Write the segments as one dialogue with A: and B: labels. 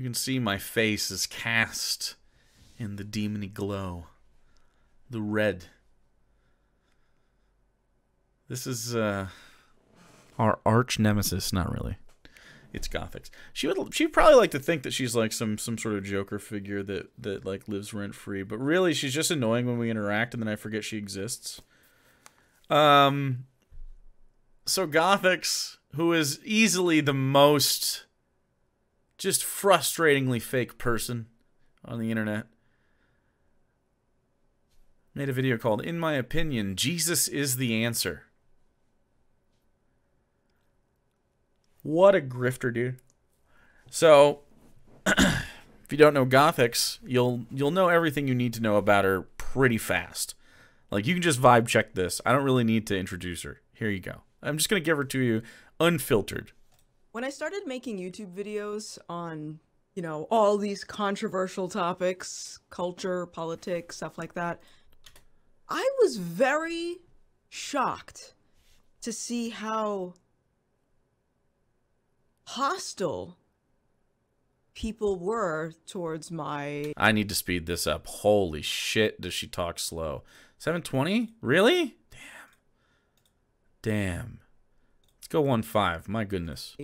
A: can see my face is cast in the demony glow. The red. This is our arch nemesis. Not really. It's Gothix. She'd probably like to think that she's like some sort of Joker figure that like lives rent free, but really she's just annoying when we interact, and then I forget she exists. So Gothix, who is easily the most just frustratingly fake person on the internet, made a video called "In My Opinion, Jesus is the Answer." What a grifter, dude. So, if you don't know Gothix, you'll know everything you need to know about her pretty fast. Like, you can just vibe check this. I don't really need to introduce her. Here you go. I'm just going to give her to you unfiltered.
B: When I started making YouTube videos on, you know, all these controversial topics, culture, politics, stuff like that, I was very shocked to see how hostile people were towards my...
A: I need to speed this up. Holy shit, does she talk slow. 720? Really? Damn. Let's go 1.5. My goodness.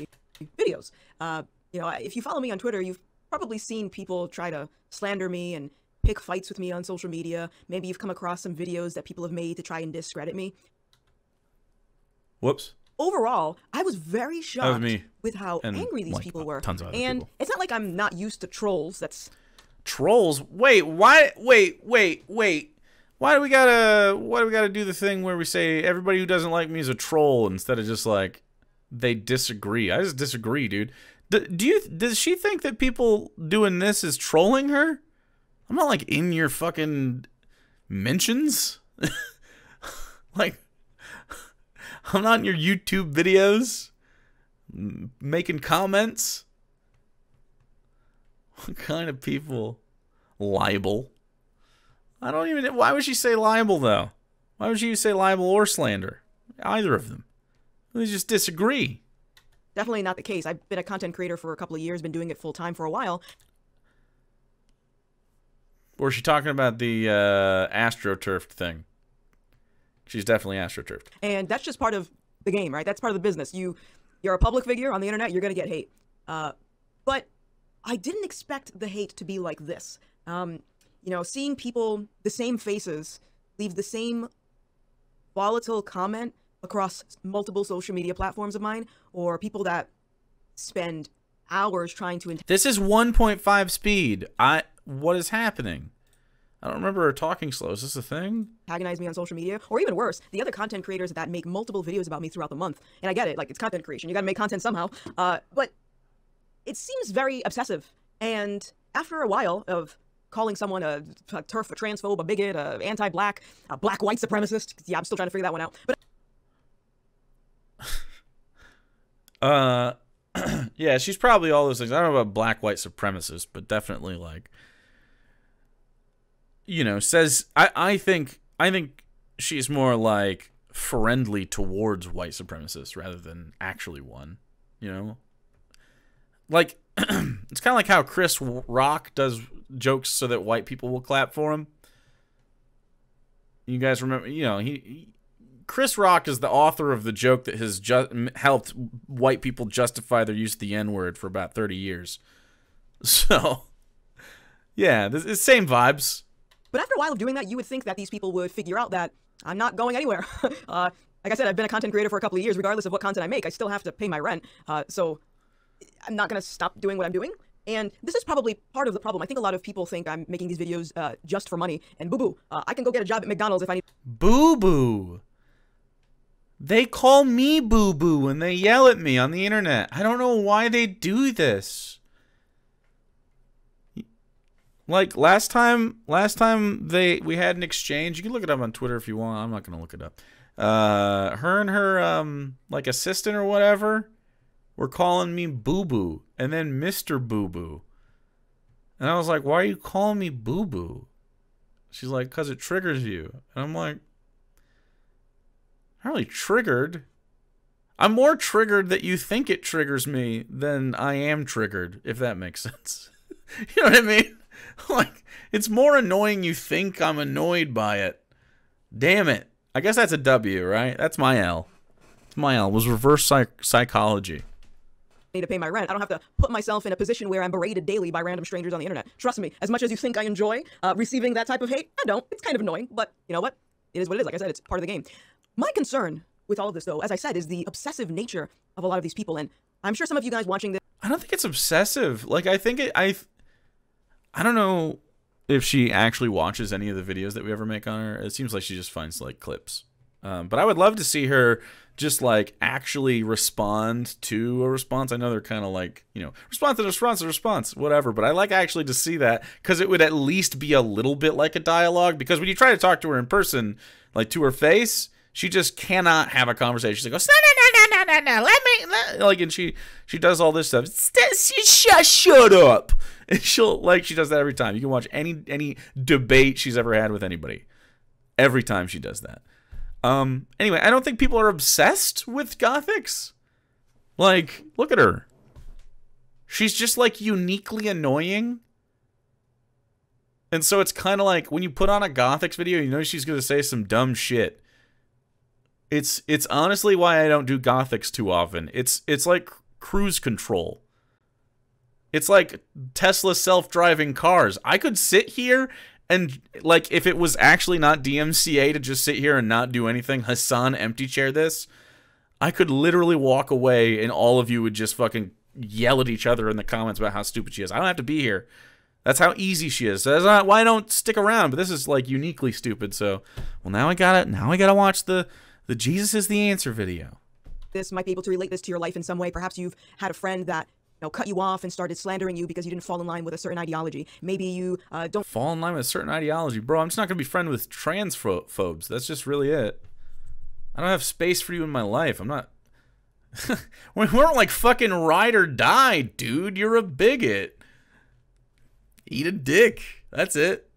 B: Videos. You know, if you follow me on Twitter, you've probably seen people try to slander me and pick fights with me on social media. Maybe you've come across some videos that people have made to try and discredit me.
A: Whoops.
B: Overall, I was very shocked with how
A: and
B: angry these
A: like,
B: people were.
A: Tons of other
B: and
A: people.
B: It's not like I'm not used to trolls. That's
A: trolls. Wait, why? Wait. Why do we gotta do the thing where we say everybody who doesn't like me is a troll instead of just like they disagree? I just disagree, dude. Does she think that people doing this is trolling her? I'm not like in your fucking mentions. Like, I'm not in your YouTube videos making comments. What kind of people? Libel. I don't even... Why would she say libel, though? Why would she say libel or slander? Either of them. They just disagree.
B: Definitely not the case. I've been a content creator for a couple of years, been doing it full-time for a while.
A: Or is she talking about the AstroTurfed thing? She's definitely AstroTurfed.
B: And that's just part of the game, right? That's part of the business. You're a public figure on the internet, you're going to get hate. But I didn't expect the hate to be like this. You know, seeing people, the same faces, leave the same volatile comment across multiple social media platforms of mine, or people that spend hours trying to...
A: This is 1.5 speed. What is happening? I don't remember her talking slow. Is this a thing?
B: Antagonize me on social media, or even worse, the other content creators that make multiple videos about me throughout the month. And I get it, like, it's content creation. You gotta make content somehow. But it seems very obsessive. And after a while of calling someone a TERF, a transphobe, a bigot, a anti-black, a black white supremacist, yeah, I'm still trying to figure that one out. But
A: yeah, she's probably all those things. I don't know about black white supremacist, but definitely like, you know, says I think she's more like friendly towards white supremacists rather than actually one, you know? Like it's kind of like how Chris Rock does jokes so that white people will clap for him. You guys remember, you know, Chris Rock is the author of the joke that has helped white people justify their use of the N-word for about 30 years. So, yeah, it's the same vibes.
B: But after a while of doing that, you would think that these people would figure out that I'm not going anywhere. Like I said, I've been a content creator for a couple of years. Regardless of what content I make, I still have to pay my rent. So I'm not going to stop doing what I'm doing. And this is probably part of the problem. I think a lot of people think I'm making these videos just for money. And boo-boo, I can go get a job at McDonald's if I need...
A: Boo-boo. They call me boo-boo when they yell at me on the internet. I don't know why they do this. Like last time we had an exchange. You can look it up on Twitter if you want. I'm not gonna look it up. Her and her like assistant or whatever were calling me boo-boo and then Mr. Boo-boo. And I was like, why are you calling me boo-boo? She's like, because it triggers you. And I'm like, I'm really triggered. I'm more triggered that you think it triggers me than I am triggered, if that makes sense. You know what I mean? Like, it's more annoying you think I'm annoyed by it. Damn it. I guess that's a W, right? That's my L. It's my L. It was reverse psychology.
B: Need to pay my rent. I don't have to put myself in a position where I'm berated daily by random strangers on the internet. Trust me, as much as you think I enjoy receiving that type of hate, I don't. It's kind of annoying, but you know what? It is what it is. Like I said, it's part of the game. My concern with all of this, though, as I said, is the obsessive nature of a lot of these people. And I'm sure some of you guys watching this...
A: I don't think it's obsessive. Like, I think I don't know if she actually watches any of the videos that we ever make on her. It seems like she just finds, like, clips. But I would love to see her just, like, actually respond to a response. I know they're kind of like, you know, response, whatever. But I like actually to see that, because it would at least be a little bit like a dialogue. Because when you try to talk to her in person, like, to her face, she just cannot have a conversation. She goes, no, like, and she does all this stuff. Shut up. And she does that every time. You can watch any debate she's ever had with anybody. Every time she does that. Anyway, I don't think people are obsessed with Gothix. Like, look at her. She's just, like, uniquely annoying. And so it's kind of like, when you put on a Gothix video, you know she's going to say some dumb shit. It's honestly why I don't do Gothix too often. It's like cruise control. It's like Tesla self-driving cars. I could sit here and, like, if it was actually not DMCA to just sit here and not do anything, Hassan empty chair this, I could literally walk away and all of you would just fucking yell at each other in the comments about how stupid she is. I don't have to be here. That's how easy she is. So that's not why I don't stick around. But this is, like, uniquely stupid. So, well, now I gotta watch the Jesus is the answer video.
B: This might be able to relate this to your life in some way. Perhaps you've had a friend that, you know, cut you off and started slandering you because you didn't fall in line with a certain ideology. Maybe you don't
A: fall in line with a certain ideology. Bro, I'm just not going to be friends with transphobes. That's just really it. I don't have space for you in my life. I'm not... We weren't like fucking ride or die, dude. You're a bigot. Eat a dick. That's it.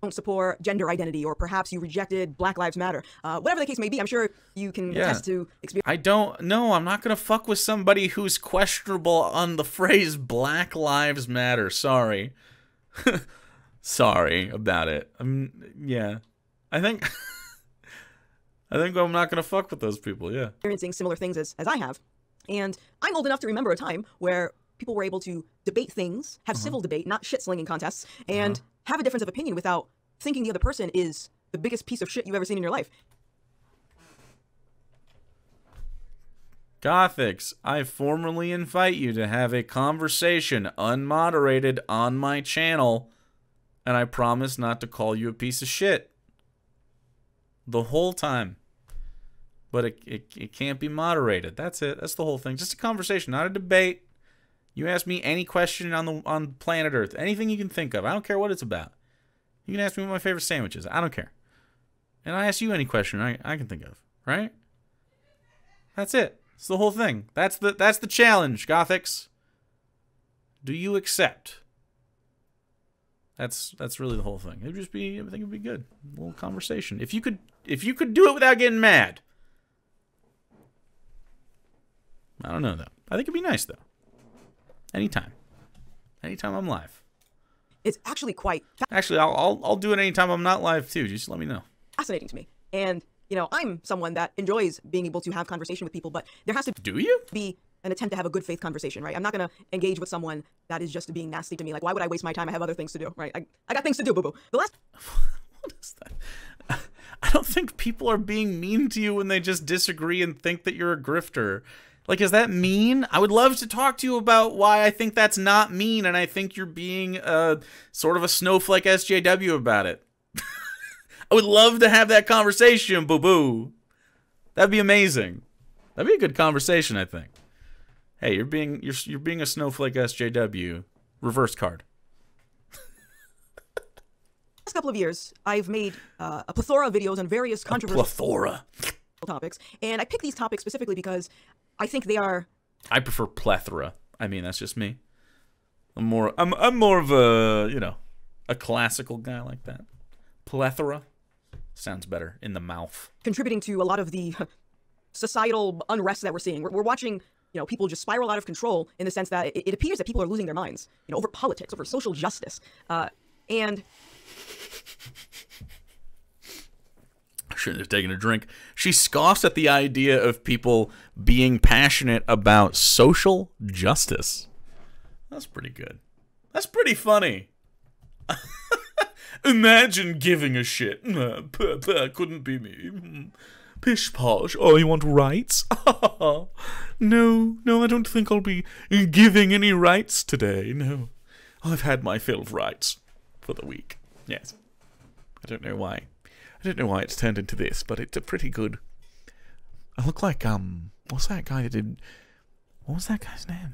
B: Don't support gender identity, or perhaps you rejected Black Lives Matter. Whatever the case may be, I'm sure you can attest to experience.
A: I don't know. I'm not going to fuck with somebody who's questionable on the phrase Black Lives Matter. Sorry. Sorry about it. Yeah. I think I'm not going to fuck with those people, yeah.
B: Experiencing similar things as I have. And I'm old enough to remember a time where people were able to debate things, have civil debate, not shit-slinging contests, and have a difference of opinion without thinking the other person is the biggest piece of shit you've ever seen in your life.
A: Gothix, I formally invite you to have a conversation unmoderated on my channel, and I promise not to call you a piece of shit the whole time. But it can't be moderated. That's it. That's the whole thing. Just a conversation, not a debate. You ask me any question on planet Earth, anything you can think of. I don't care what it's about. You can ask me what my favorite sandwich is. I don't care. And I ask you any question I can think of, right? That's it. It's the whole thing. That's the challenge, Gothix. Do you accept? That's really the whole thing. It'd just be, I think it'd be good. A little conversation. If you could do it without getting mad. I don't know though. I think it'd be nice though. Anytime I'm live.
B: It's actually quite...
A: Actually, I'll do it anytime I'm not live too. Just let me know.
B: Fascinating to me. And, you know, I'm someone that enjoys being able to have conversation with people, but there has to be an attempt to have a good faith conversation, right? I'm not going to engage with someone that is just being nasty to me. Like, why would I waste my time? I have other things to do, right? I got things to do, boo-boo. The last...
A: What is that? I don't think people are being mean to you when they just disagree and think that you're a grifter. Like, is that mean? I would love to talk to you about why I think that's not mean, and I think you're being sort of a snowflake SJW about it. I would love to have that conversation, boo-boo. That'd be amazing. That'd be a good conversation, I think. Hey, you're being a snowflake SJW. Reverse card.
B: Last couple of years, I've made a plethora of videos on various controversial topics, and I picked these topics specifically because I think they are...
A: I prefer plethora. I mean, that's just me. I'm more of a, you know, a classical guy like that. Plethora sounds better in the mouth.
B: Contributing to a lot of the societal unrest that we're seeing. We're watching people just spiral out of control in the sense that it appears that people are losing their minds, over politics, over social justice, and.
A: Shouldn't have taken a drink. She scoffs at the idea of people being passionate about social justice. That's pretty good. That's pretty funny. Imagine giving a shit. Couldn't be me. Pish posh. Oh, you want rights? No, I don't think I'll be giving any rights today. No. I've had my fill of rights for the week. Yes. I don't know why. I don't know why it's turned into this, but it's a pretty good... I look like, what's that guy that did... What was that guy's name?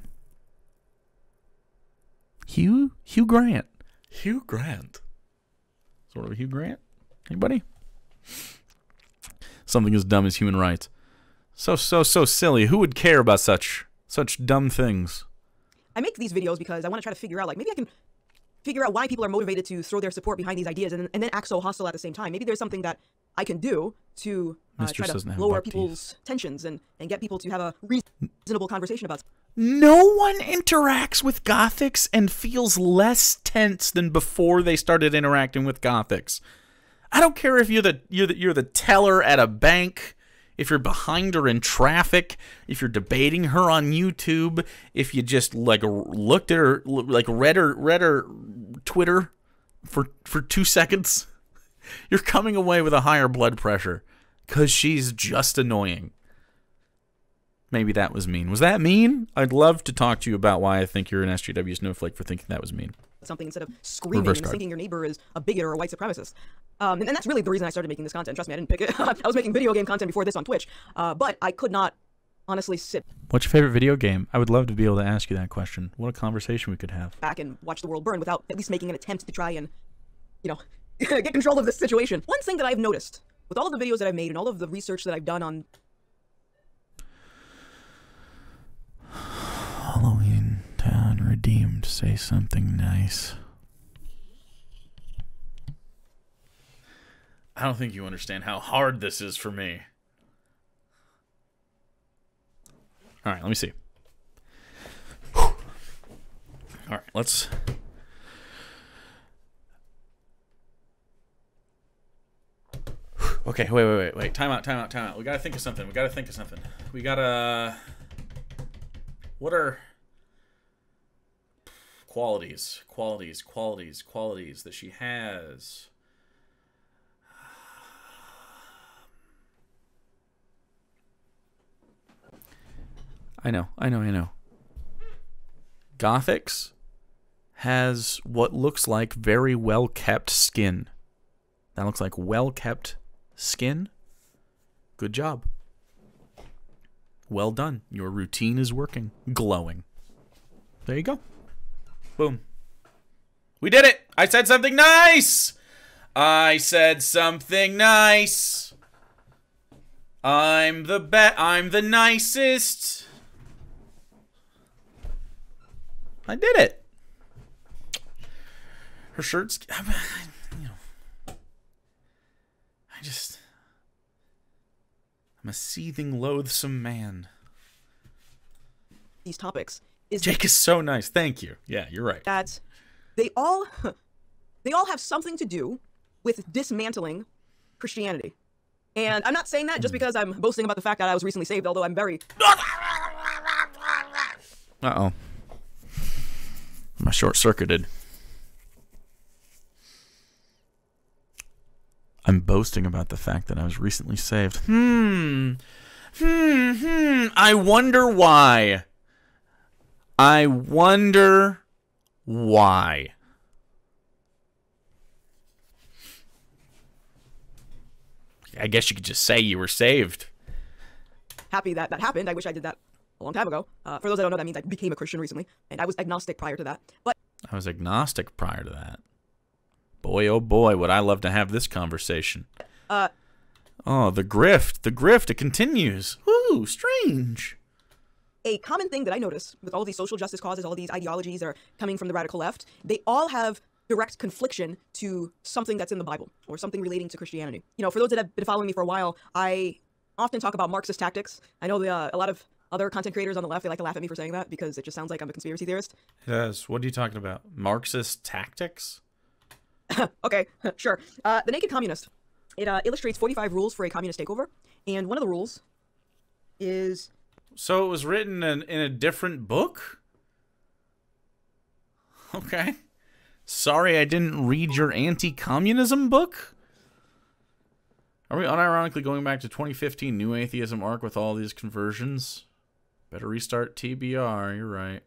A: Hugh Grant. Hugh Grant. Sort of a Hugh Grant? Anybody? Something as dumb as human rights. So silly. Who would care about such dumb things?
B: I make these videos because I want to try to figure out, maybe I can figure out why people are motivated to throw their support behind these ideas and then act so hostile at the same time. Maybe there's something that I can do to try to lower people's tensions and get people to have a reasonable conversation about.
A: No one interacts with Gothix and feels less tense than before they started interacting with Gothix. I don't care if you're the teller at a bank, if you're behind her in traffic, if you're debating her on YouTube, if you just looked at her, read her Twitter for 2 seconds, you're coming away with a higher blood pressure because she's just annoying. Maybe that was mean. Was that mean? I'd love to talk to you about why I think you're an SJW snowflake for thinking that was mean.
B: Something instead of screaming and thinking your neighbor is a bigot or a white supremacist. And that's really the reason I started making this content. Trust me, I didn't pick it. I was making video game content before this on Twitch, but I could not honestly sit.
A: What's your favorite video game? I would love to be able to ask you that question. What a conversation we could have.
B: Back and watch the world burn without at least making an attempt to try and, get control of this situation. One thing that I've noticed with all of the videos that I've made and all of the research that I've done on
A: Halloween Town Redeemed, say something nice. I don't think you understand how hard this is for me. All right, let me see. All right, let's... Okay, wait. Time out. We gotta think of something. We gotta... What are... qualities that she has? I know. Gothix has what looks like very well-kept skin. That looks like well-kept skin. Good job. Well done. Your routine is working. Glowing. There you go. Boom. We did it! I said something nice! I'm the nicest. I did it. Her shirt's... I'm a seething, loathsome man.
B: These topics.
A: Jake is so nice. Thank you. Yeah, you're right.
B: That they all have something to do with dismantling Christianity. And I'm not saying that just because I'm boasting about the fact that I was recently saved, although I'm very...
A: Uh-oh. I'm short-circuited. I'm boasting about the fact that I was recently saved. I wonder why. I guess you could just say you were saved.
B: Happy that that happened. I wish I did that a long time ago. For those that don't know, that means I became a Christian recently, and I was agnostic prior to that. But
A: I was agnostic prior to that. Boy, oh boy, would I love to have this conversation. Oh, the grift, it continues. Ooh, strange.
B: A common thing that I notice with all these social justice causes, all these ideologies that are coming from the radical left, they all have direct confliction to something that's in the Bible or something relating to Christianity. For those that have been following me for a while, I often talk about Marxist tactics. I know a lot of other content creators on the left, they like to laugh at me for saying that because it just sounds like I'm a conspiracy theorist.
A: Yes. What are you talking about? Marxist tactics?
B: Okay, sure. The Naked Communist. It illustrates 45 rules for a communist takeover, and one of the rules is...
A: So it was written in a different book? Okay. Sorry I didn't read your anti-communism book? Are we unironically going back to 2015 New Atheism arc with all these conversions? Better restart TBR, you're right.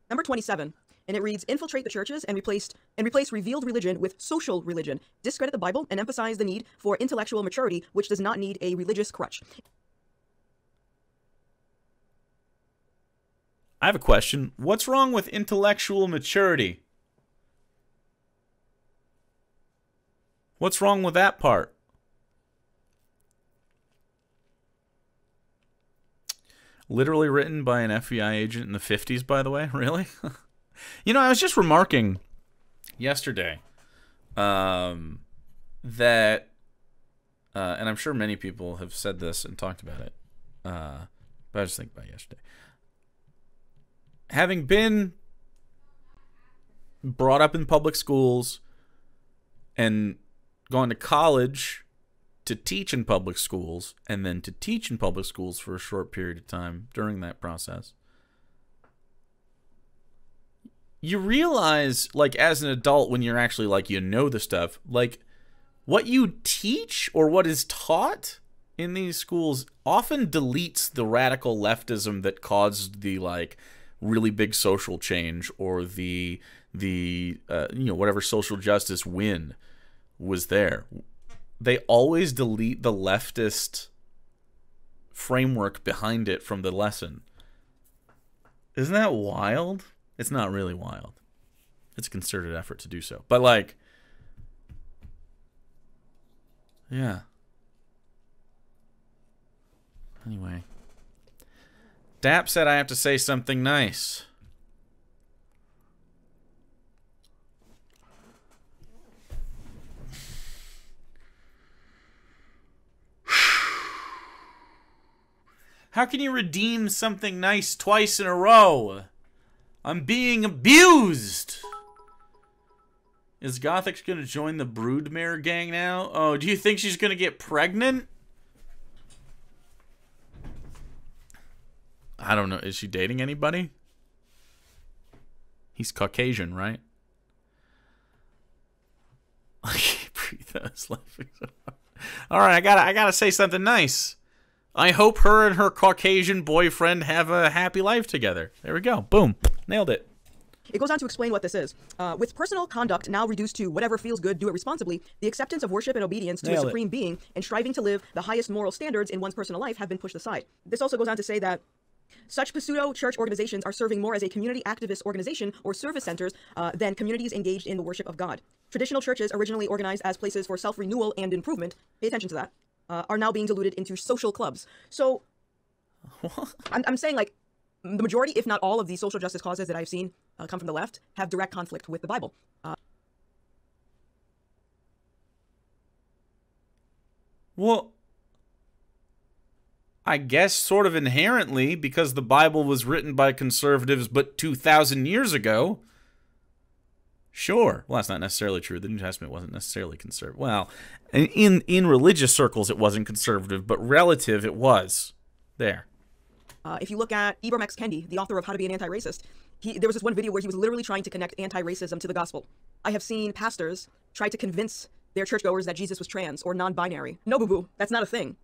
B: Number 27, and it reads, infiltrate the churches and replace revealed religion with social religion. Discredit the Bible and emphasize the need for intellectual maturity, which does not need a religious crutch.
A: I have a question. What's wrong with intellectual maturity? What's wrong with that part? Literally written by an FBI agent in the 50s, by the way. Really? You know, I was just remarking yesterday that, and I'm sure many people have said this and talked about it, but I was just thinking about it yesterday. Having been brought up in public schools and gone to college to teach in public schools and then to teach in public schools for a short period of time during that process, you realize, like, as an adult, when you're actually, like, you know the stuff, like, what you teach or what is taught in these schools often deletes the radical leftism that caused the, like, really big social change or the you know, whatever social justice win was there. They always delete the leftist framework behind it from the lesson. Isn't that wild? It's not really wild. It's a concerted effort to do so. But, like, yeah. Anyway. Dap said I have to say something nice. How can you redeem something nice twice in a row? I'm being abused. Is Gothix going to join the Broodmare gang now? Oh, do you think she's going to get pregnant? I don't know. Is she dating anybody? He's Caucasian, right? I can't breathe. I was laughing so hard. All right, I gotta say something nice. I hope her and her Caucasian boyfriend have a happy life together. There we go. Boom. Nailed it.
B: It goes on to explain what this is. With personal conduct now reduced to whatever feels good, do it responsibly, the acceptance of worship and obedience to a supreme being and striving to live the highest moral standards in one's personal life have been pushed aside. This also goes on to say that such pseudo-church organizations are serving more as a community activist organization or service centers than communities engaged in the worship of God. Traditional churches, originally organized as places for self-renewal and improvement, pay attention to that, are now being diluted into social clubs. So, I'm saying, like, the majority, if not all, of these social justice causes that I've seen come from the left have direct conflict with the Bible.
A: Well, I guess sort of inherently, because the Bible was written by conservatives but 2,000 years ago. Sure. Well, that's not necessarily true. The New Testament wasn't necessarily conservative. Well, in religious circles, it wasn't conservative, but relative, it was. There.
B: If you look at Ibram X. Kendi, the author of How to Be an Anti-Racist, there was this one video where he was literally trying to connect anti-racism to the gospel. I have seen pastors try to convince their churchgoers that Jesus was trans or non-binary. No, boo-boo. That's not a thing.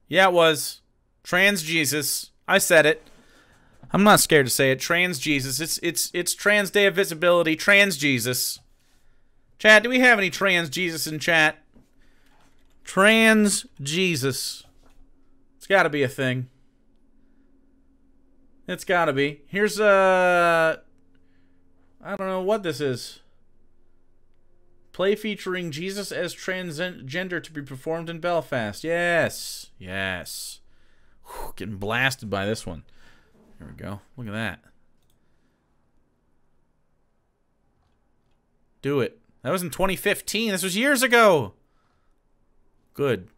A: Yeah, it was. Trans Jesus. I said it. I'm not scared to say it. Trans Jesus. It's Trans Day of Visibility. Trans Jesus. Chat, do we have any Trans Jesus in chat? Trans Jesus. It's got to be a thing. It's got to be. Here's I don't know what this is. Play featuring Jesus as transgender to be performed in Belfast. Yes. Yes. Whew, getting blasted by this one. Here we go. Look at that. Do it. That was in 2015. This was years ago. Good.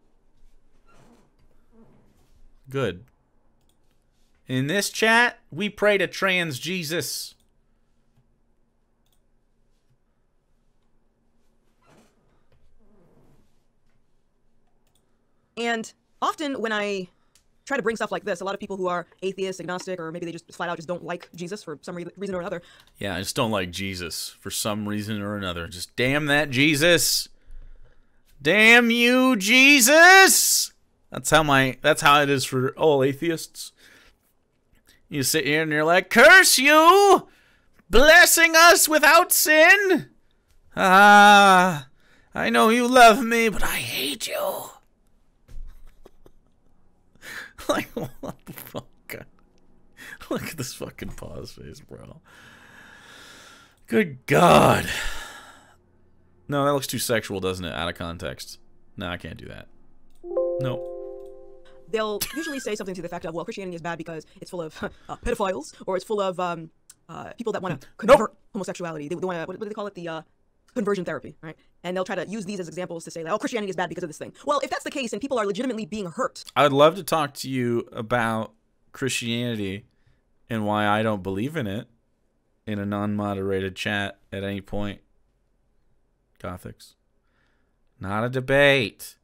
A: Good. In this chat, we pray to trans Jesus.
B: And often when I try to bring stuff like this, a lot of people who are atheist, agnostic, or maybe they just flat out just don't like Jesus for some reason or another.
A: Yeah, I just don't like Jesus for some reason or another. Just damn that Jesus. Damn you, Jesus. That's how it is for all atheists. You sit here and you're like, curse you, blessing us without sin. Ah, I know you love me, but I hate you. Like, what the fuck? Look at this fucking pause face, bro. Good God. No, that looks too sexual, doesn't it? Out of context. No, I can't do that. No.
B: They'll usually say something to the effect of, well, Christianity is bad because it's full of pedophiles, or it's full of people that want to convert homosexuality. They want to, what do they call it? The conversion therapy, right? And they'll try to use these as examples to say that, oh, Christianity is bad because of this thing. Well, if that's the case and people are legitimately being hurt.
A: I would love to talk to you about Christianity and why I don't believe in it in a non-moderated chat at any point. Gothix. Not a debate.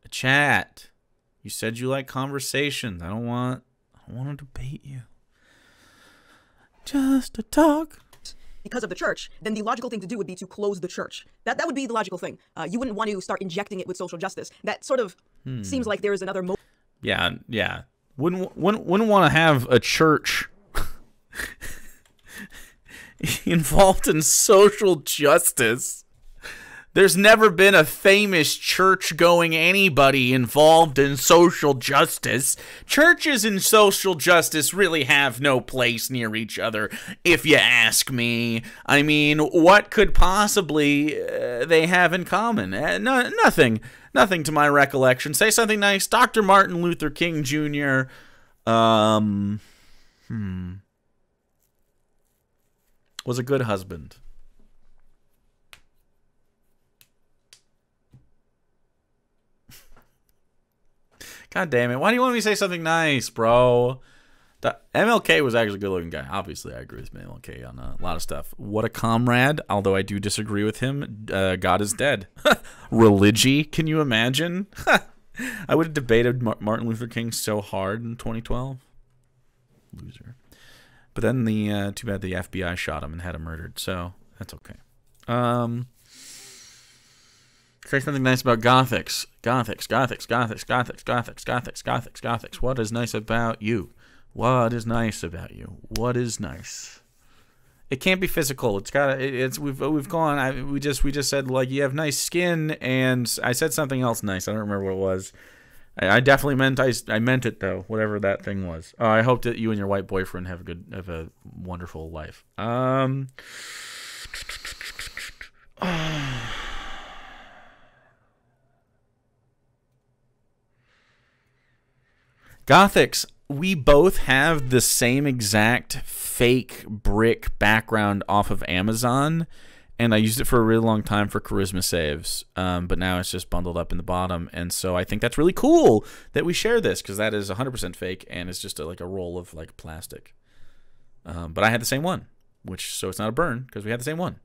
A: A chat. You said you like conversations. I don't want to debate you. Just a talk.
B: Because of the church, then the logical thing to do would be to close the church. That would be the logical thing. You wouldn't want to start injecting it with social justice. That sort of seems like there is another motive.
A: Yeah. Wouldn't want to have a church involved in social justice. There's never been a famous church-going anybody involved in social justice. Churches and social justice really have no place near each other, if you ask me. I mean, what could possibly they have in common? Nothing. Nothing to my recollection. Say something nice. Dr. Martin Luther King Jr. Was a good husband. God damn it. Why do you want me to say something nice, bro? MLK was actually a good-looking guy. Obviously, I agree with MLK on a lot of stuff. What a comrade, although I do disagree with him. God is dead. Religy, can you imagine? I would have debated Martin Luther King so hard in 2012. Loser. But then too bad the FBI shot him and had him murdered, so that's okay. Say something nice about Gothix. Gothix. What is nice about you? What is nice about you? What is nice? It can't be physical. It's gotta. We've gone. We just said like you have nice skin, and I said something else nice. I don't remember what it was. I definitely meant I meant it though. Whatever that thing was. I hope that you and your white boyfriend have a wonderful life. Gothix, we both have the same exact fake brick background off of Amazon, and I used it for a really long time for charisma saves, but now it's just bundled up in the bottom, and so I think that's really cool that we share this, because that is 100% fake, and it's just like a roll of like plastic. But I had the same one, so it's not a burn, because we had the same one.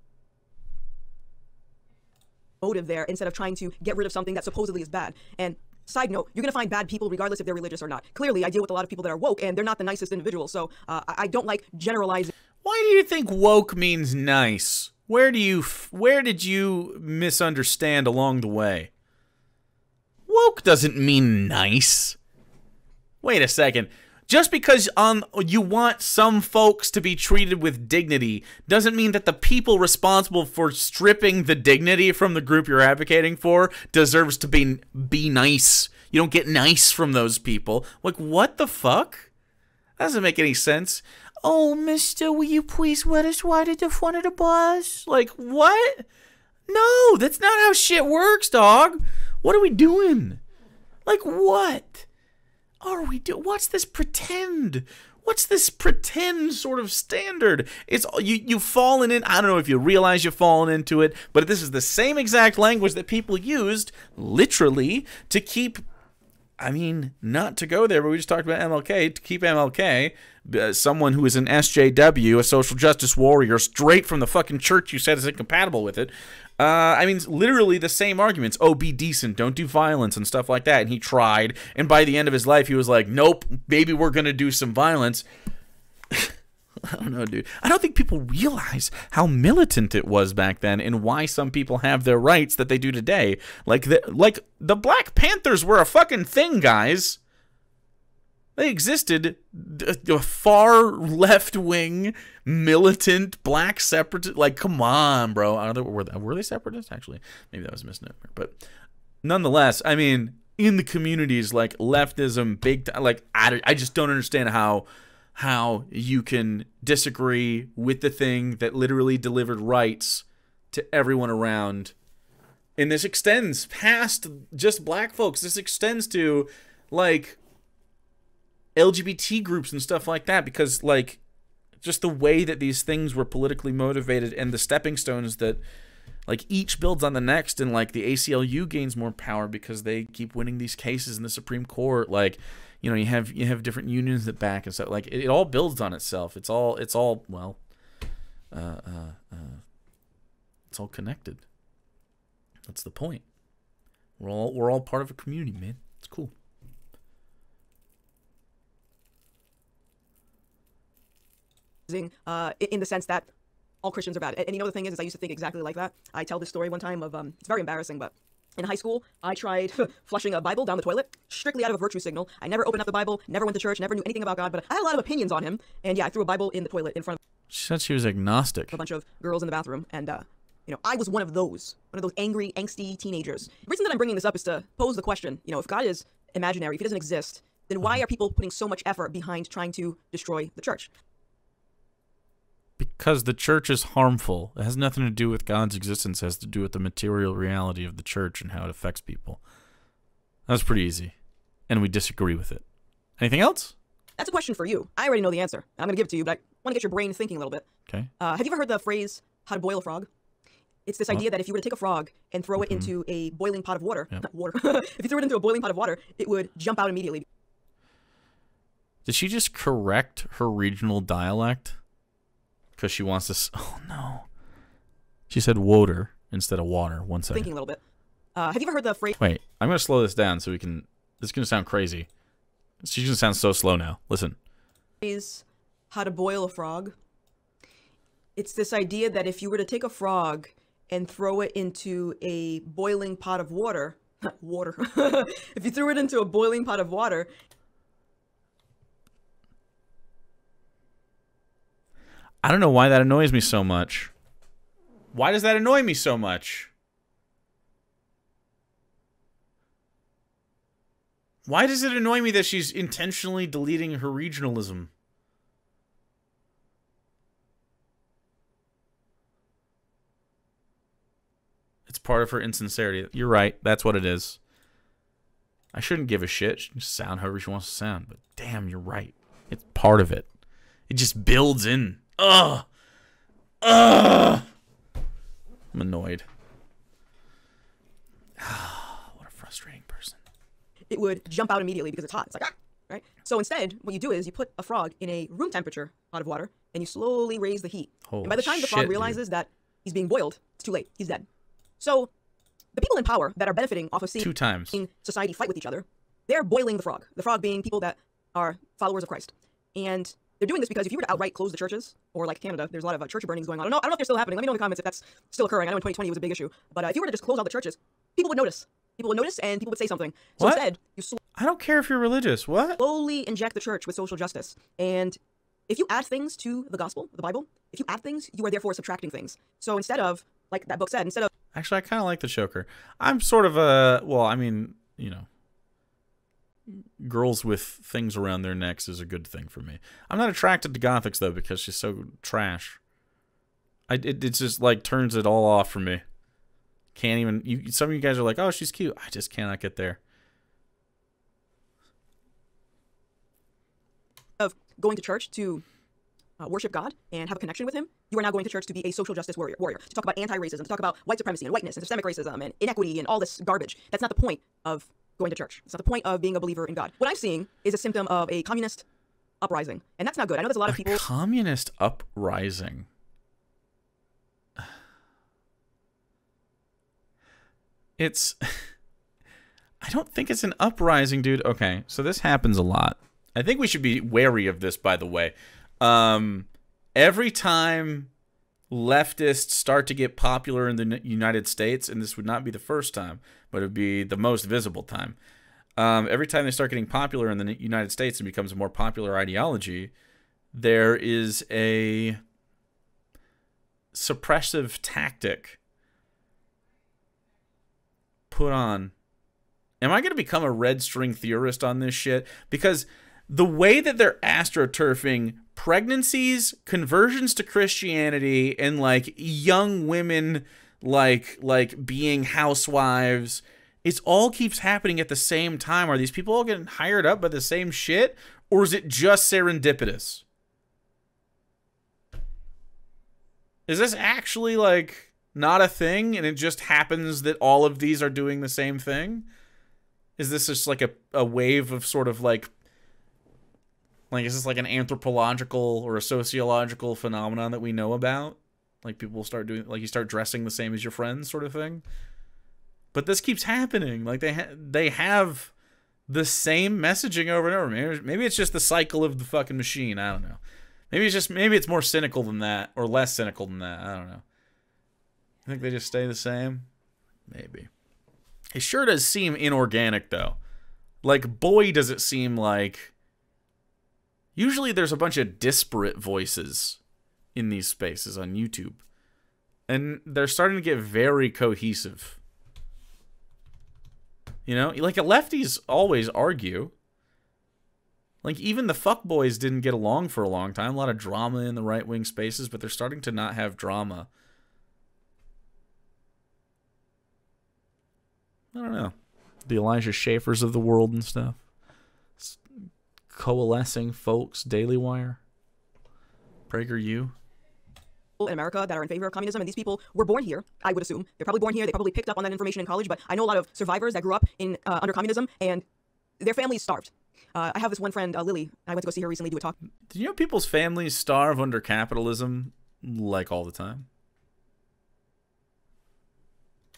B: Motive there, instead of trying to get rid of something that supposedly is bad. And side note, you're going to find bad people regardless if they're religious or not. Clearly, I deal with a lot of people that are woke, and they're not the nicest individuals, so I don't like generalizing.
A: Why do you think woke means nice? Where did you misunderstand along the way? Woke doesn't mean nice. Wait a second. Just because you want some folks to be treated with dignity doesn't mean that the people responsible for stripping the dignity from the group you're advocating for deserves to be nice. You don't get nice from those people. Like, what the fuck? That doesn't make any sense. Oh, mister, will you please let us ride at the front of the bus? Like, what? No, that's not how shit works, dog. What are we doing? Like, what? Are we doing? What's this pretend? What's this pretend sort of standard? It's you've fallen in. I don't know if you realize you've fallen into it, but this is the same exact language that people used literally to keep I mean, not to go there, but we just talked about MLK. To keep MLK, someone who is an SJW, a social justice warrior, straight from the fucking church you said is incompatible with it. I mean, literally the same arguments. Oh, be decent, don't do violence and stuff like that. And he tried, and by the end of his life, he was like, nope, maybe we're going to do some violence. I don't know, dude. I don't think people realize how militant it was back then and why some people have their rights that they do today. Like the Black Panthers were a fucking thing, guys. They existed. A far left-wing, militant, black separatist. Like, come on, bro. Were they separatists? Actually, maybe that was a misnomer. But nonetheless, I mean, in the communities, like, leftism, big time. Like, I just don't understand how you can disagree with the thing that literally delivered rights to everyone around. And this extends past just black folks. This extends to, like, LGBT groups and stuff like that, because, like, just the way that these things were politically motivated and the stepping stones that, like, each builds on the next, and, like, the ACLU gains more power because they keep winning these cases in the Supreme Court. Like, you know, you have different unions that back and stuff. Like, it all builds on itself. It's all well, it's all connected. That's the point. We're all part of a community, man. It's cool.
B: In the sense that all Christians are bad. And you know, the thing is I used to think exactly like that. I tell this story one time of, it's very embarrassing, but in high school, I tried flushing a Bible down the toilet, strictly out of a virtue signal. I never opened up the Bible, never went to church, never knew anything about God, but I had a lot of opinions on him. And yeah, I threw a Bible in the toilet in front of
A: She said she was agnostic.
B: a bunch of girls in the bathroom. And, you know, I was one of those angry, angsty teenagers. The reason that I'm bringing this up is to pose the question, you know, if God is imaginary, if he doesn't exist, then why are people putting so much effort behind trying to destroy the church?
A: Because the church is harmful. It has nothing to do with God's existence. It has to do with the material reality of the church and how it affects people. That was pretty easy. And we disagree with it. Anything else?
B: That's a question for you. I already know the answer. I'm going to give it to you, but I want to get your brain thinking a little bit.
A: Okay.
B: Have you ever heard the phrase, how to boil a frog? It's this idea that if you were to take a frog and throw it into a boiling pot of water, not water, if you threw it into a boiling pot of water, it would jump out immediately.
A: Did she just correct her regional dialect? Because she wants to... Oh, no. She said water instead of water. One second.
B: Thinking a little bit. Have you ever heard the phrase...
A: Wait, I'm going to slow this down so we can... This is going to sound crazy. She's going to sound so slow now. Listen.
B: Is how to boil a frog. It's this idea that if you were to take a frog and throw it into a boiling pot of water... water. If you threw it into a boiling pot of water...
A: I don't know why that annoys me so much. Why does that annoy me so much? Why does it annoy me that she's intentionally deleting her regionalism? It's part of her insincerity. You're right. That's what it is. I shouldn't give a shit. She can sound however she wants to sound. But damn, you're right. It's part of it. It just builds in. Ugh. Ugh. I'm annoyed. What a frustrating person.
B: It would jump out immediately because it's hot. It's like, ah, right? So instead, what you do is you put a frog in a room temperature pot of water, and you slowly raise the heat.
A: Holy
B: and by the time the frog
A: shit,
B: realizes that he's being boiled, it's too late. He's dead. So the people in power that are benefiting off of seeing society fight with each other, they're boiling the frog. The frog being people that are followers of Christ. And they're doing this because if you were to outright close the churches, or like Canada, there's a lot of church burnings going on. I don't know if they're still happening. Let me know in the comments if that's still occurring. I know in 2020 it was a big issue. But if you were to just close all the churches, people would notice. People would notice and people would say something. So
A: What?
B: instead, you
A: I don't care if you're religious. What?
B: slowly inject the church with social justice. And if you add things to the gospel, the Bible, if you add things, you are therefore subtracting things. So instead of, like that book said, instead of...
A: Actually, I kind of like the choker. I'm sort of a... Well, I mean, you know... Girls with things around their necks is a good thing for me. I'm not attracted to Gothix, though, because she's so trash. It just, like, turns it all off for me. Can't even... Some of you guys are like, oh, she's cute. I just cannot get there.
B: of going to church to worship God and have a connection with him, you are now going to church to be a social justice warrior, to talk about anti-racism, to talk about white supremacy and whiteness and systemic racism and inequity and all this garbage. That's not the point of going to church. It's not the point of being a believer in God. What I'm seeing is a symptom of a communist uprising, and that's not good. I know there's a lot of people.
A: Communist uprising. It's. I don't think it's an uprising, dude. Okay, so this happens a lot. I think we should be wary of this, by the way. Every time leftists start to get popular in the United States, and this would not be the first time, but it would be the most visible time. Every time they start getting popular in the United States and becomes a more popular ideology, there is a suppressive tactic put on. Am I going to become a red string theorist on this shit? Because the way that they're astroturfing pregnancies, conversions to Christianity, and like young women like being housewives, it all keeps happening at the same time. Are these people all getting hired up by the same shit? Or is it just serendipitous? Is this actually like not a thing and it just happens that all of these are doing the same thing? Is this just like a wave of sort of like is this like an anthropological or a sociological phenomenon that we know about? Like people start doing, like you start dressing the same as your friends sort of thing? But this keeps happening. Like they have the same messaging over and over. Maybe it's just the cycle of the fucking machine. I don't know. Maybe it's more cynical than that or less cynical than that. I don't know. I think they just stay the same. Maybe. It sure does seem inorganic though. Like boy does it seem like usually there's a bunch of disparate voices in these spaces on YouTube. And they're starting to get very cohesive. You know, like lefties always argue. Like even the fuckboys didn't get along for a long time. A lot of drama in the right-wing spaces, but they're starting to not have drama. I don't know. The Elijah Schafers of the world and stuff. Coalescing folks, Daily Wire, PragerU.
B: In America that are in favor of communism, and these people were born here, I would assume. They're probably born here. They probably picked up on that information in college, but I know a lot of survivors that grew up in under communism, and their families starved. I have this one friend, Lily. I went to go see her recently do a talk.
A: Do you know people's families starve under capitalism like all the time?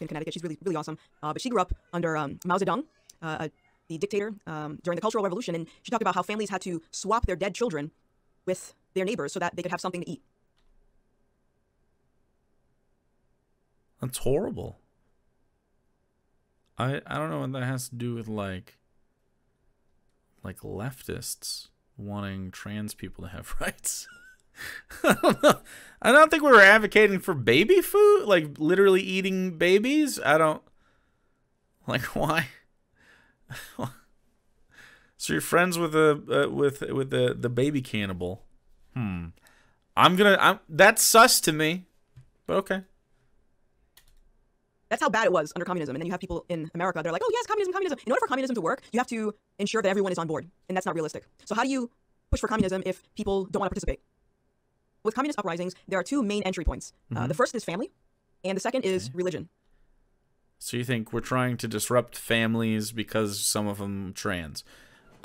B: In Connecticut, she's really, really awesome. But she grew up under Mao Zedong, the dictator, during the Cultural Revolution, and she talked about how families had to swap their dead children with their neighbors so that they could have something to eat.
A: That's horrible. I don't know what that has to do with like leftists wanting trans people to have rights. I don't know. I don't think we were advocating for baby food, like literally eating babies. I don't like why. So you're friends with the baby cannibal. That's sus to me, but okay.
B: That's how bad it was under communism. And then you have people in America, they're like, oh yes, communism, communism. In order for communism to work, you have to ensure that everyone is on board. And that's not realistic. So how do you push for communism if people don't want to participate? With communist uprisings, there are two main entry points. The first is family, and the second is religion.
A: So you think we're trying to disrupt families because some of them trans?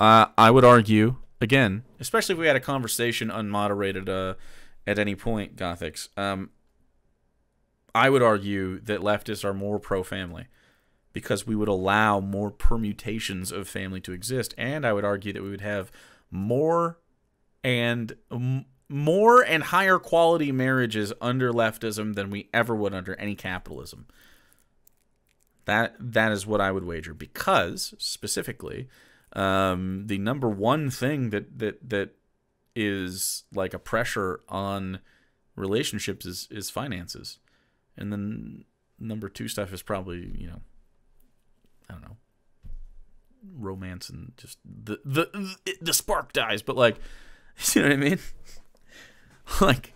A: I would argue, again, especially if we had a conversation unmoderated at any point, Gothix, I would argue that leftists are more pro-family because we would allow more permutations of family to exist, and I would argue that we would have more and higher quality marriages under leftism than we ever would under any capitalism. That is what I would wager, because specifically, the number one thing that is like a pressure on relationships is finances. And then number two stuff is probably, I don't know, romance and just the spark dies. But like, you know what I mean? Like,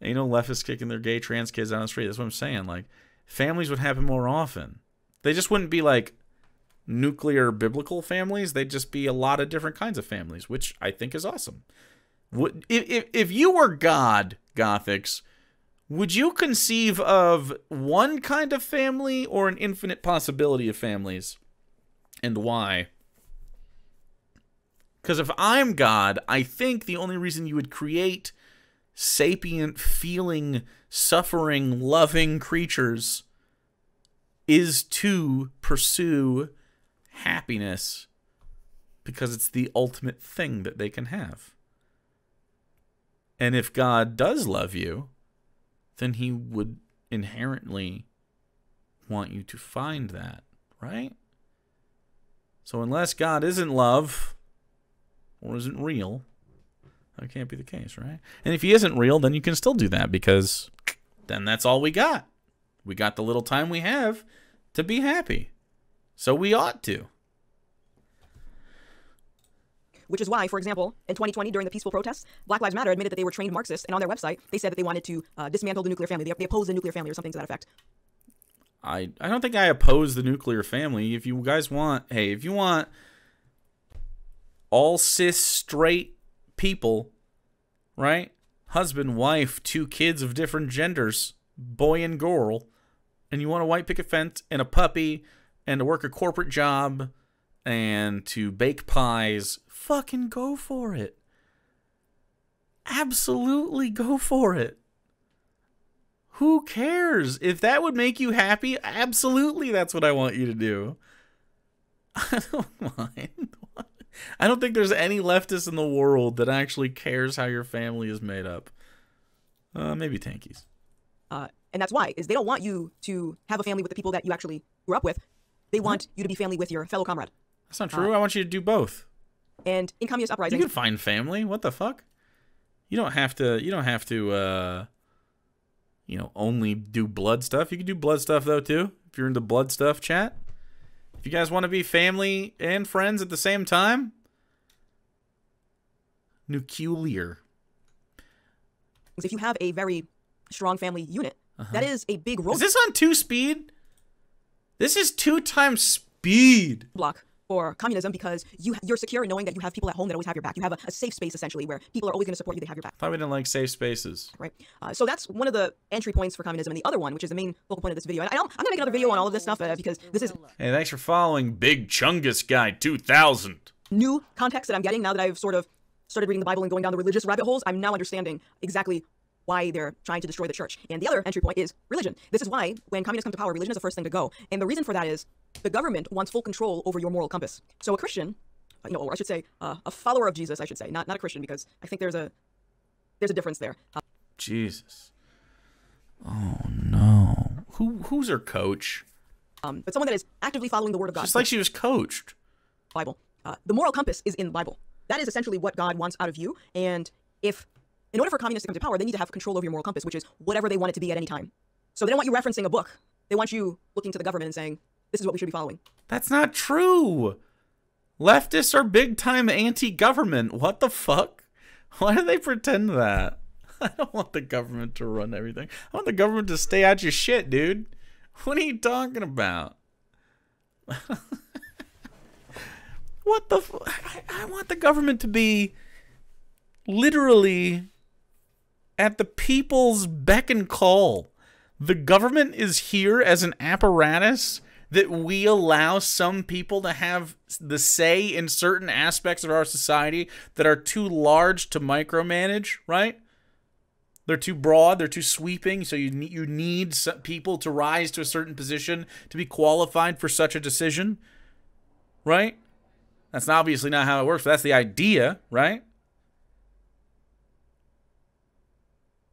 A: ain't no leftists kicking their gay trans kids down the street. That's what I'm saying. Like, families would happen more often. They just wouldn't be like nuclear biblical families. They'd just be a lot of different kinds of families, which I think is awesome. If you were God, Gothix, would you conceive of one kind of family or an infinite possibility of families? And why? Because if I'm God, I think the only reason you would create sapient, feeling, suffering, loving creatures is to pursue happiness, because it's the ultimate thing that they can have. And if God does love you, then he would inherently want you to find that, right? So unless God isn't love, or isn't real, that can't be the case, right? And if he isn't real, then you can still do that, because then that's all we got. We got the little time we have to be happy. So we ought to.
B: Which is why, for example, in 2020, during the peaceful protests, Black Lives Matter admitted that they were trained Marxists, and on their website, they said that they wanted to dismantle the nuclear family. They opposed the nuclear family or something to that effect.
A: I don't think I oppose the nuclear family. If you guys want, hey, if you want all cis straight people, right? Husband, wife, 2 kids of different genders, boy and girl, and you want a white picket fence and a puppy and to work a corporate job and to bake pies, fucking go for it. Absolutely go for it. Who cares? If that would make you happy, absolutely that's what I want you to do. I don't mind. I don't think there's any leftist in the world that actually cares how your family is made up. Maybe tankies.
B: And that's why, is they don't want you to have a family with the people that you actually grew up with. They want you to be family with your fellow comrade.
A: That's not true. I want you to do both.
B: And in communist uprisings,
A: you can find family. What the fuck? You don't have to. Only do blood stuff. You can do blood stuff though too. If you're into blood stuff, chat. If you guys want to be family and friends at the same time, nuclear.
B: if you have a very strong family unit, that is a big roadblock.
A: Is this on 2 speed? This is 2 times speed.
B: Block for communism, because you're secure knowing that you have people at home that always have your back. You have a safe space, essentially, where people are always going to support you. They have your back.
A: I thought we didn't like safe spaces.
B: Right. So that's one of the entry points for communism. And the other one, which is the main focal point of this video, and I'm going to make another video on all of this stuff because this is...
A: Hey, thanks for following Big Chungus Guy 2000.
B: New context that I'm getting now that I've sort of started reading the Bible and going down the religious rabbit holes. I'm now understanding exactly why they're trying to destroy the church. And the other entry point is religion. This is why, when communists come to power, religion is the first thing to go. And the reason for that is the government wants full control over your moral compass. So a Christian, or I should say, a follower of Jesus, I should say, not a Christian, because I think there's a difference there.
A: Jesus. Oh no. Who's her coach?
B: But someone that is actively following the word of God.
A: Just like she was coached.
B: Bible. The moral compass is in the Bible. That is essentially what God wants out of you. And in order for communists to come to power, they need to have control over your moral compass, which is whatever they want it to be at any time. So they don't want you referencing a book. They want you looking to the government and saying, this is what we should be following.
A: That's not true. Leftists are big-time anti-government. What the fuck? Why do they pretend that? I don't want the government to run everything. I want the government to stay out your shit, dude. What are you talking about? What the I want the government to be literally at the people's beck and call. The government is here as an apparatus that we allow some people to have the say in certain aspects of our society that are too large to micromanage, right? They're too broad, they're too sweeping, so you need some people to rise to a certain position to be qualified for such a decision, right? That's obviously not how it works, but that's the idea, right?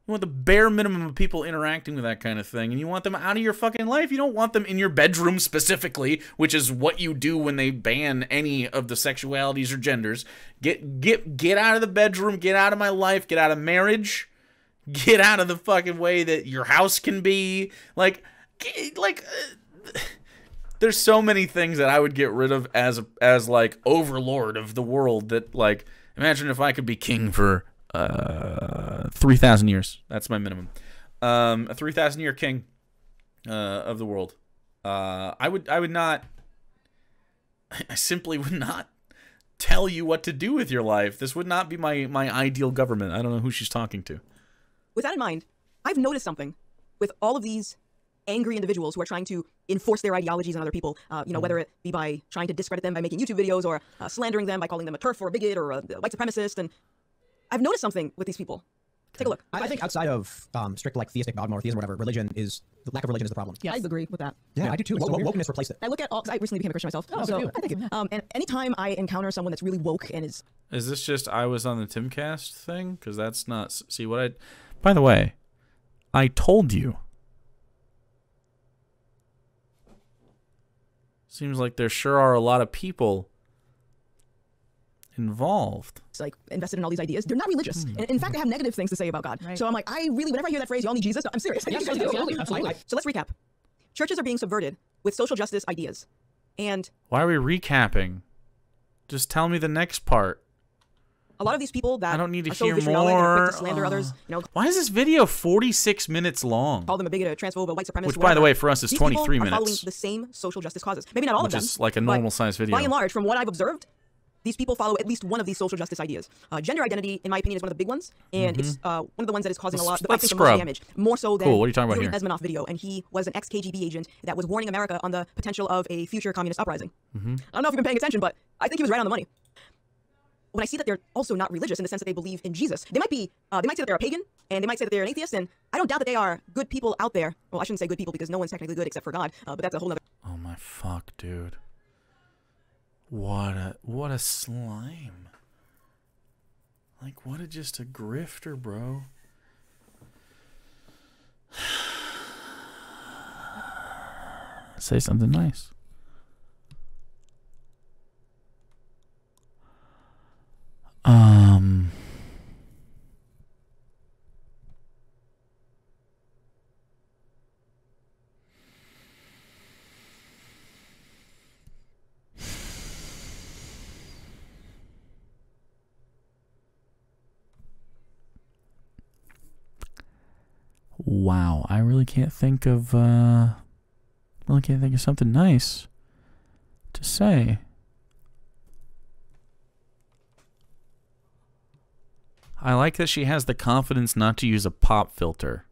A: You want the bare minimum of people interacting with that kind of thing, and you want them out of your fucking life. You don't want them in your bedroom specifically, which is what you do when they ban any of the sexualities or genders. Get out of the bedroom, get out of my life, get out of marriage, get out of the fucking way that your house can be. There's so many things that I would get rid of as like overlord of the world. That, like, imagine if I could be king for 3,000 years. That's my minimum. A 3,000-year king of the world. I simply would not tell you what to do with your life. This would not be my ideal government. I don't know who she's talking to.
B: With that in mind, I've noticed something with all of these angry individuals who are trying to enforce their ideologies on other people, whether it be by trying to discredit them by making YouTube videos or slandering them by calling them a TERF or a bigot or a white supremacist. And I've noticed something with these people. Take a look.
C: I think outside of strict like theistic dogma or theism or whatever, the lack of religion is the problem.
B: Yeah, I agree with that.
C: Yeah, I do too. Wokeness replaced it.
B: I look at all, because I recently became a Christian myself.
C: Oh,
B: so,
C: good for you.
B: thank you. And anytime I encounter someone that's really woke and is...
A: Is this just I was on the Timcast thing? Because that's not... See, what I... By the way, I told you. Seems like there sure are a lot of people involved.
B: It's like invested in all these ideas. They're not religious. And in fact, they have negative things to say about God. Right. So I'm like, I really, whenever I hear that phrase, y'all need Jesus, no, I'm serious.
C: Yes, absolutely.
B: So let's recap. Churches are being subverted with social justice ideas. And
A: why are we recapping? Just tell me the next part.
B: A lot of these people that
A: I don't need to
B: are so
A: hear
B: vitriolic
A: more.
B: and quick to slander others,
A: Why is this video 46 minutes long?
B: Call them a bigot, a transphobe, a white supremacist.
A: Which, by the way, for us is
B: these
A: 23
B: people are following
A: minutes.
B: the same social justice causes. Maybe not all of them.
A: Which is like a normal size video.
B: By and large, from what I've observed, these people follow at least one of these social justice ideas. Gender identity, in my opinion, is one of the big ones, and it's one of the ones that is causing a lot of damage. More so than
A: what are you talking about
B: the
A: here?
B: Esmanoff video, and he was an ex-KGB agent that was warning America on the potential of a future communist uprising. I don't know if you've been paying attention, but I think he was right on the money. When I see that they're also not religious in the sense that they believe in Jesus, they might be, they might say that they're a pagan, and they might say that they're an atheist, and I don't doubt that they are good people out there. Well, I shouldn't say good people because no one's technically good except for God, but that's a whole other.
A: Oh my fuck, dude. What a slime. Like, what just a grifter, bro. Say something nice. Wow, I really can't think of something nice to say. I like that she has the confidence not to use a pop filter.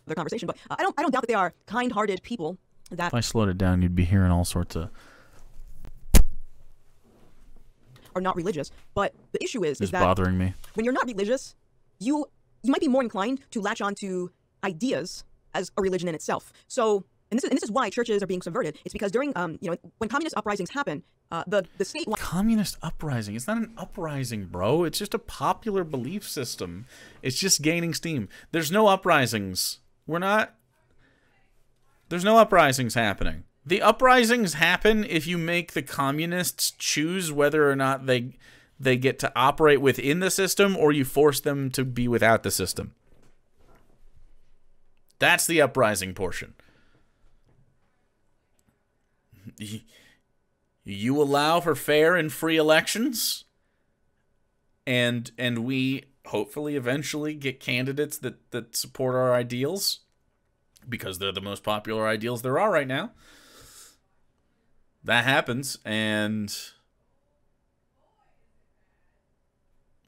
B: Their conversation, but I don't doubt that they are kind-hearted people that
A: If I slowed it down, you'd be hearing all sorts of
B: are not religious. But the issue is
A: it's
B: that
A: bothering me.
B: when you're not religious, you might be more inclined to latch onto ideas as a religion in itself. So, and this is why churches are being subverted. It's because during, when communist uprisings happen, the state...
A: Communist uprising. It's not an uprising, bro. It's just a popular belief system. It's just gaining steam. There's no uprisings. There's no uprisings happening. The uprisings happen if you make the communists choose whether or not they get to operate within the system or you force them to be without the system. That's the uprising portion. You allow for fair and free elections, and we hopefully eventually get candidates that support our ideals because they're the most popular ideals there are right now. That happens, and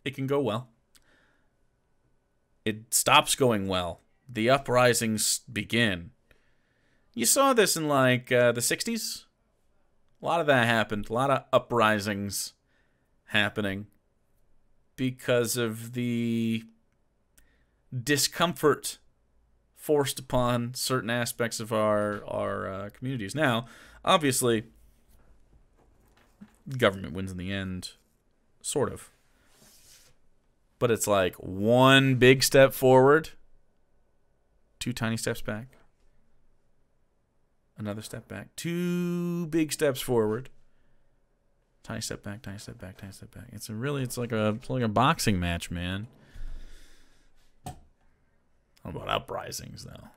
A: it can go well. It stops going well. The uprisings begin. You saw this in like the 60s. A lot of that happened. A lot of uprisings happening because of the discomfort forced upon certain aspects of our communities. Now, obviously, government wins in the end, sort of. But it's like one big step forward, two tiny steps back. Another step back. Two big steps forward. Tiny step back, tiny step back, tiny step back. It's like a boxing match, man. How about uprisings, though? I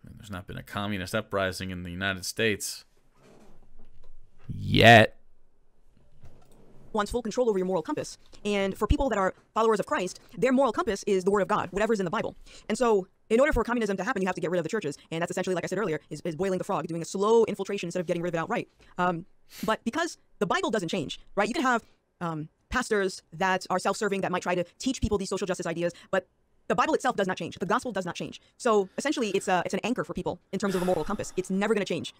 A: mean, there's not been a communist uprising in the United States yet.
B: Wants full control over your moral compass. And for people that are followers of Christ, their moral compass is the Word of God, whatever's in the Bible. And so in order for communism to happen, you have to get rid of the churches. And that's essentially, like I said earlier, is boiling the frog, doing a slow infiltration instead of getting rid of it outright. But because the Bible doesn't change, right? You can have pastors that are self-serving that might try to teach people these social justice ideas, but the Bible itself does not change. The gospel does not change. So essentially, it's an anchor for people in terms of a moral compass. It's never going to change.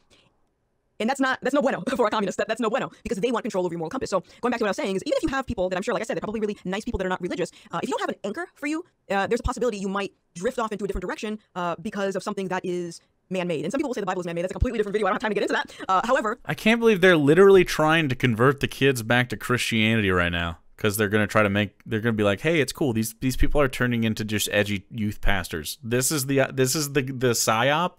B: And that's no bueno for a communist. That's no bueno, because they want control over your moral compass. So going back to what I was saying is, even if you have people that I'm sure, like I said, they're probably really nice people that are not religious, if you don't have an anchor for you, there's a possibility you might drift off into a different direction because of something that is man-made. And some people will say the Bible is man-made. That's a completely different video. I don't have time to get into that. However,
A: I can't believe they're literally trying to convert the kids back to Christianity right now, because they're going to try to they're going to be like, hey, it's cool. These people are turning into just edgy youth pastors. This is the psyop.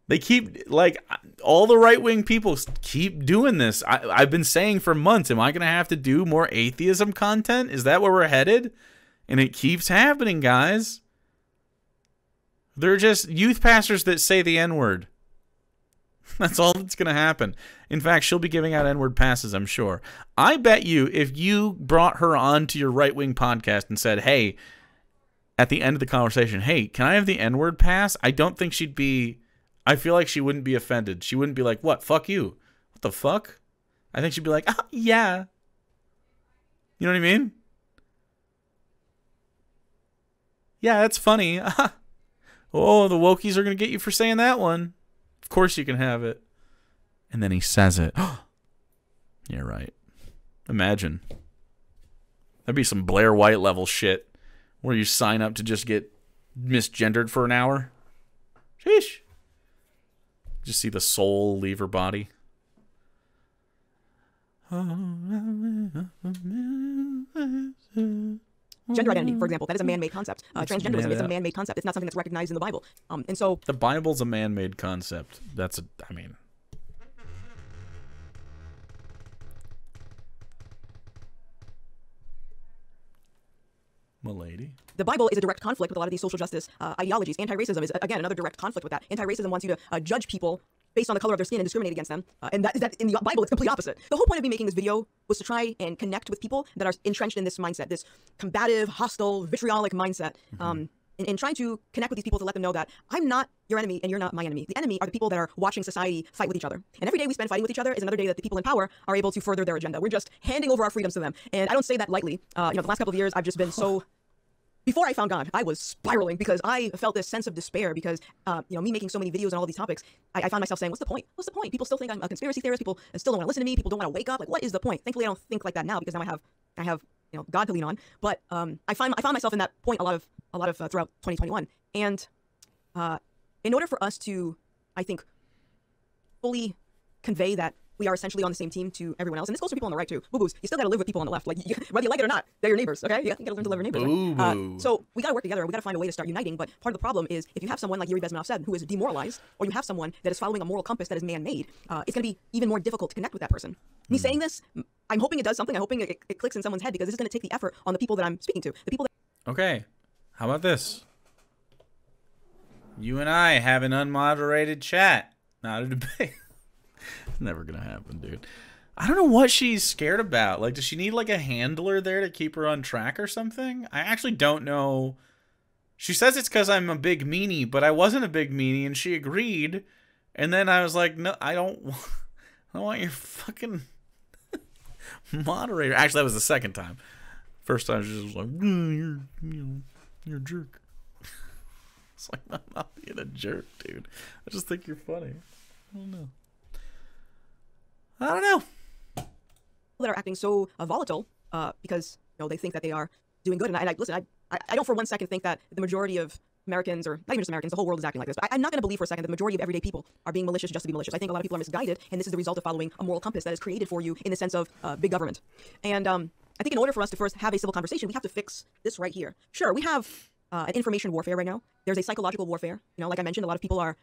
A: They keep, like, all the right-wing people keep doing this. I've been saying for months, am I going to have to do more atheism content? Is that where we're headed? And it keeps happening, guys. They're just youth pastors that say the N-word. That's all that's going to happen. In fact, she'll be giving out N-word passes, I'm sure. I bet you if you brought her onto your right-wing podcast and said, hey, at the end of the conversation, hey, can I have the N-word pass? I don't think she'd be... I feel like she wouldn't be offended. She wouldn't be like, what, fuck you? What the fuck? I think she'd be like, yeah. You know what I mean? Yeah, that's funny. Oh, the wokies are going to get you for saying that one. Of course you can have it. And then he says it. Yeah, right. Imagine. That'd be some Blair White level shit where you sign up to just get misgendered for an hour. Sheesh. Just see the soul leave her body.
B: Gender identity, for example, that is a man-made concept. Transgenderism is a man-made concept. It's not something that's recognized in the Bible. And so
A: the Bible's a man-made concept. Milady.
B: The Bible is a direct conflict with a lot of these social justice ideologies. Anti-racism is, again, another direct conflict with that. Anti-racism wants you to judge people based on the color of their skin and discriminate against them. And that in the Bible, it's complete opposite. The whole point of me making this video was to try and connect with people that are entrenched in this mindset, this combative, hostile, vitriolic mindset. And trying to connect with these people to let them know that I'm not your enemy and you're not my enemy. The enemy are the people that are watching society fight with each other. And every day we spend fighting with each other is another day that the people in power are able to further their agenda. We're just handing over our freedoms to them. And I don't say that lightly. The last couple of years, I've just been so... Before I found God, I was spiraling because I felt this sense of despair because, me making so many videos on all these topics, I found myself saying, what's the point? What's the point? People still think I'm a conspiracy theorist. People still don't want to listen to me. People don't want to wake up. Like, what is the point? Thankfully, I don't think like that now because now I have God to lean on. But I found myself in that point a lot of throughout 2021. And in order for us to, I think, fully convey that we are essentially on the same team to everyone else. And this goes for people on the right, too. Boo-boos, you still got to live with people on the left. Like, whether you like it or not, they're your neighbors, okay? You got to learn to love your neighbors. Right? So we got to work together. We got to find a way to start uniting. But part of the problem is if you have someone like Yuri Bezmenov said, who is demoralized, or you have someone that is following a moral compass that is man-made, it's going to be even more difficult to connect with that person. Me saying this, I'm hoping it does something. I'm hoping it clicks in someone's head because this is going to take the effort on the people that I'm speaking to. The people that...
A: Okay. How about this? You and I have an unmoderated chat. Not a debate. It's never going to happen, dude. I don't know what she's scared about. Like, does she need, like, a handler there to keep her on track or something? I actually don't know. She says it's because I'm a big meanie, but I wasn't a big meanie, and she agreed. And then I was like, no, I don't want your fucking moderator. Actually, that was the second time. First time, she was like, you're a jerk. It's like, I'm not being a jerk, dude. I just think you're funny. I don't know.
B: that are acting so volatile because they think that they are doing good. And I listen, I don't for one second think that the majority of Americans, or not even just Americans, the whole world is acting like this. But I'm not going to believe for a second that the majority of everyday people are being malicious just to be malicious. I think a lot of people are misguided, and this is the result of following a moral compass that is created for you in the sense of big government. And I think in order for us to first have a civil conversation, we have to fix this right here. Sure, we have an information warfare right now. There's a psychological warfare. Like I mentioned, a lot of people are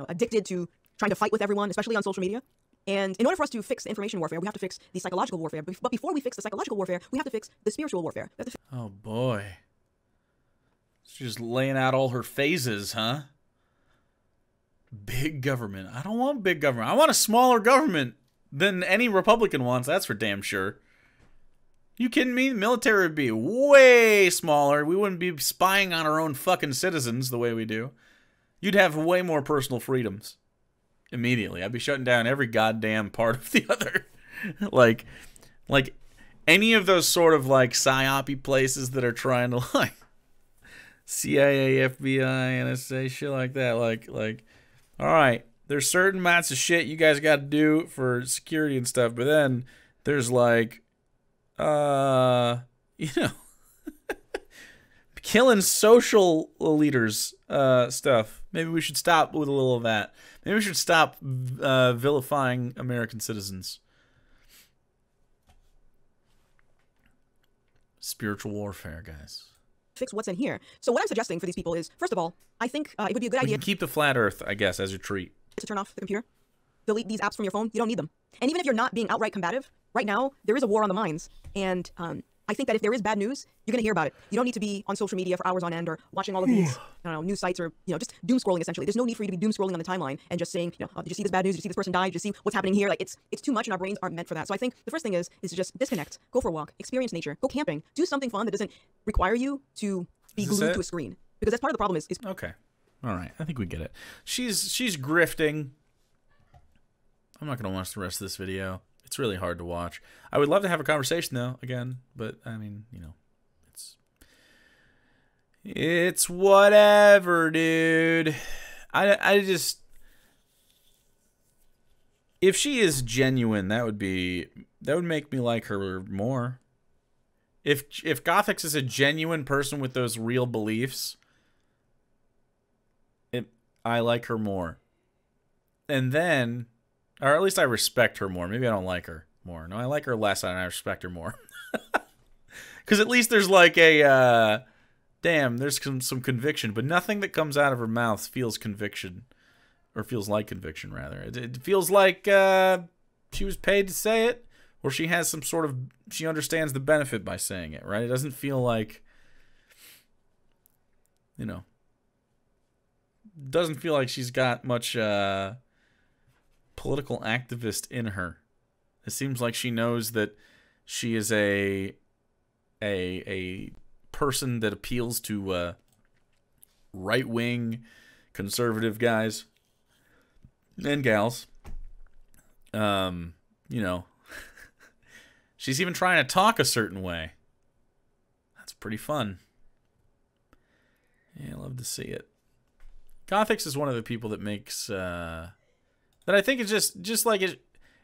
B: addicted to trying to fight with everyone, especially on social media. And in order for us to fix the information warfare, we have to fix the psychological warfare. But before we fix the psychological warfare, we have to fix the spiritual warfare.
A: Oh, boy. She's just laying out all her phases, huh? Big government. I don't want big government. I want a smaller government than any Republican wants. That's for damn sure. You kidding me? The military would be way smaller. We wouldn't be spying on our own fucking citizens the way we do. You'd have way more personal freedoms. Immediately. I'd be shutting down every goddamn part of the other. like, any of those sort of like psyop places that are trying to like CIA, FBI, NSA, shit like that. Like, all right, there's certain amounts of shit you guys got to do for security and stuff, but then there's like, you know, killing social leaders stuff. Maybe we should stop with a little of that. Maybe we should stop vilifying American citizens. Spiritual warfare, guys.
B: Fix what's in here. So what I'm suggesting for these people is, first of all, I think it would be a good
A: We
B: idea
A: can keep the flat Earth, I guess, as your treat.
B: to turn off the computer. Delete these apps from your phone. You don't need them. And even if you're not being outright combative, right now, there is a war on the minds. And I think that if there is bad news, you're going to hear about it. You don't need to be on social media for hours on end or watching all of these news sites or just doom scrolling, essentially. There's no need for you to be doom scrolling on the timeline and just saying, oh, did you see this bad news? Did you see this person die? Did you see what's happening here? Like, it's too much and our brains aren't meant for that. So I think the first thing is to just disconnect, go for a walk, experience nature, go camping, do something fun that doesn't require you to be glued to a screen. Because that's part of the problem is
A: okay. All right. I think we get it. She's grifting. I'm not going to watch the rest of this video. It's really hard to watch. I would love to have a conversation, though, again. But, I mean, it's whatever, dude. I just... If she is genuine, that would make me like her more. If Gothix is a genuine person with those real beliefs, I like her more. And then... Or at least I respect her more. Maybe I don't like her more. No, I like her less and I respect her more. Because at least there's like a, damn, there's some conviction. But nothing that comes out of her mouth feels conviction. Or feels like conviction, rather. It feels like she was paid to say it. Or she has some sort of, she understands the benefit by saying it, right? It doesn't feel like, doesn't feel like she's got much... political activist in her. It seems like she knows that she is a person that appeals to right-wing conservative guys and gals. She's even trying to talk a certain way. That's pretty fun. Yeah, I love to see it. Gothix is one of the people that makes that I think is just like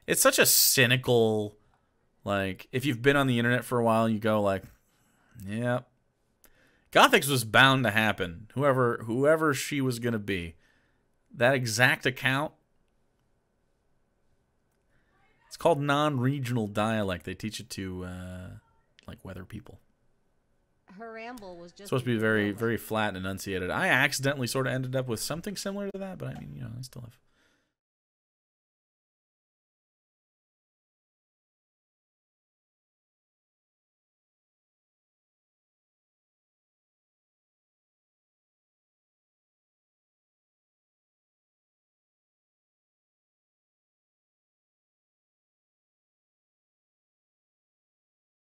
A: it's such a cynical, like, if you've been on the internet for a while, you go like, yeah, Gothix was bound to happen. Whoever she was gonna be, that exact account. It's called non-regional dialect. They teach it to like weather people.
D: Her ramble was just
A: supposed to be very, very flat and enunciated. I accidentally sort of ended up with something similar to that, but I mean, I still have